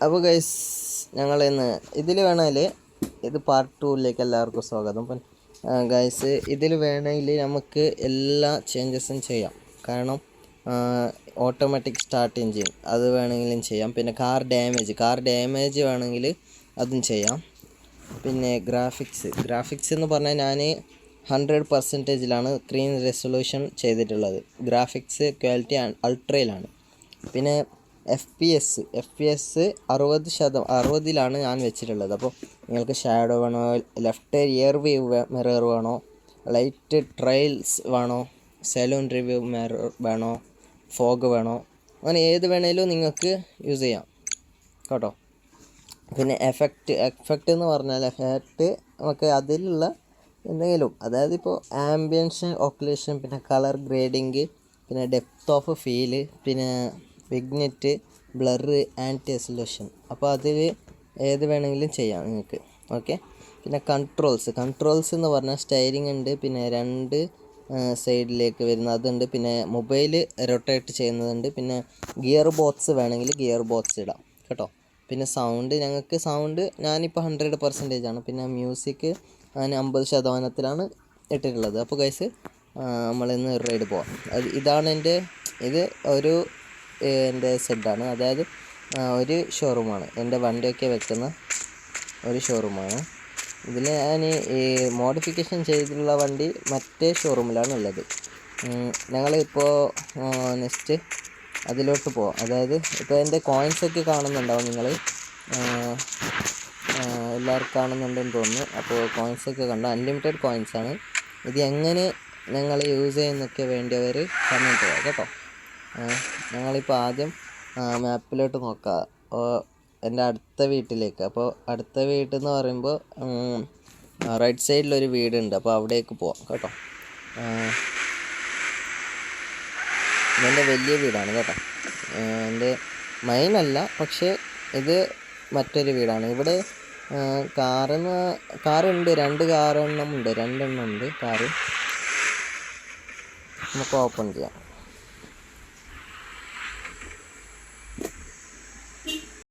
അപ്പോൾ ഗൈസ് ഞങ്ങൾ ഇന്ന് ഇതിൽ വേണമെങ്കിൽ ഇത് പാർട്ട് 2ലേക്ക് എല്ലാവർക്കും സ്വാഗതം. അപ്പം ഗൈസ് ഇതിൽ വേണമെങ്കിൽ നമുക്ക് എല്ലാ ചേഞ്ചസും ചെയ്യാം. കാരണം ഓട്ടോമാറ്റിക് സ്റ്റാർട്ട് എഞ്ചിൻ അത് വേണമെങ്കിലും ചെയ്യാം. പിന്നെ കാർ ഡാമേജ് വേണമെങ്കിൽ അതും ചെയ്യാം. പിന്നെ ഗ്രാഫിക്സ് എന്ന് പറഞ്ഞാൽ ഞാൻ 100%ലാണ് സ്ക്രീൻ റെസൊല്യൂഷൻ ചെയ്തിട്ടുള്ളത്. ഗ്രാഫിക്സ് ക്വാളിറ്റി അൾട്രയിലാണ്. പിന്നെ FPS 60% ഞാൻ വെച്ചിട്ടുള്ളത്. അപ്പോൾ നിങ്ങൾക്ക് ഷാഡോ വേണോ, ലെഫ്റ്റ് റിയർ വ്യൂ മിറർ വേണോ, ലൈറ്റ് ട്രയൽസ് വേണോ, സലൂൺ റിവ്യൂ മിറർ വേണോ, ഫോഗ് വേണോ, അങ്ങനെ ഏത് വേണേലും നിങ്ങൾക്ക് യൂസ് ചെയ്യാം കേട്ടോ. പിന്നെ എഫക്റ്റ് എന്ന് പറഞ്ഞാൽ നമുക്ക് അതിലുള്ള എന്തെങ്കിലും, അതായത് ഇപ്പോൾ ആംബിയൻസ്, ഓക്കുലേഷൻ, പിന്നെ കളർ ഗ്രേഡിങ്, പിന്നെ ഡെപ്ത് ഓഫ് ഫീല്, പിന്നെ വിഗ്നെറ്റ്, ബ്ലറ്, ആൻഡ് ടെസ്ലേഷൻ. അപ്പോൾ അതിൽ ഏത് വേണമെങ്കിലും ചെയ്യാം നിങ്ങൾക്ക്. ഓക്കെ. പിന്നെ കൺട്രോൾസ് എന്ന് പറഞ്ഞാൽ സ്റ്റൈറിങ് ഉണ്ട്, പിന്നെ 2 സൈഡിലേക്ക് വരുന്ന അതുണ്ട്, പിന്നെ മൊബൈൽ റൊട്ടേറ്റ് ചെയ്യുന്നതുണ്ട്, പിന്നെ ഗിയർ ബോക്സ് വേണമെങ്കിൽ ഗിയർ ബോക്സ് ഇടാം കേട്ടോ. പിന്നെ ഞങ്ങൾക്ക് സൗണ്ട് ഞാനിപ്പോൾ 100% പിന്നെ മ്യൂസിക് ഞാൻ 50%ലാണ് ഇട്ടിട്ടുള്ളത്. അപ്പോൾ ഗൈസ് നമ്മളിന്ന് റൈഡ് പോവാം. ഇതാണ് ഇത് എൻ്റെ സെഡാണ്, അതായത് ഒരു ഷോറൂമാണ്, എൻ്റെ വണ്ടിയൊക്കെ വെക്കുന്ന ഒരു ഷോറൂമാണ്. ഇതിൽ ഞാൻ ഈ മോഡിഫിക്കേഷൻ ചെയ്തിട്ടുള്ള വണ്ടി മറ്റേ ഷോറൂമിലാണ് ഉള്ളത്. ഞങ്ങളിപ്പോൾ നെക്സ്റ്റ് അതിലോട്ട് പോവാം. അതായത് ഇപ്പോൾ എൻ്റെ കോയിൻസൊക്കെ കാണുന്നുണ്ടാവും നിങ്ങൾ, എല്ലാവർക്കും കാണുന്നുണ്ടെന്ന് തോന്നുന്നു. അപ്പോൾ കോയിൻസൊക്കെ കണ്ടു, അൺലിമിറ്റഡ് കോയിൻസാണ്. ഇത് എങ്ങനെ ഞങ്ങൾ യൂസ് ചെയ്യുന്നൊക്കെ വേണ്ടിയവർ കമൻറ്റ് ചെയ്യാം കേട്ടോ. ഞങ്ങളിപ്പോൾ ആദ്യം മാപ്പിലോട്ട് നോക്കാം, എൻ്റെ അടുത്ത വീട്ടിലേക്ക്. അപ്പോൾ അടുത്ത വീട്ടിൽ പറയുമ്പോൾ റൈറ്റ് സൈഡിലൊരു വീടുണ്ട്, അപ്പോൾ അവിടേക്ക് പോവാം കേട്ടോ. ഇതെൻ്റെ വലിയ വീടാണ് കേട്ടോ, എൻ്റെ മെയിനല്ല, പക്ഷേ ഇത് മറ്റൊരു വീടാണ്. ഇവിടെ കാറുണ്ട്, 2 കാറെണ്ണം ഉണ്ട്, 2 എണ്ണം ഉണ്ട് കാറ്. നമുക്ക് ഓപ്പൺ ചെയ്യാം.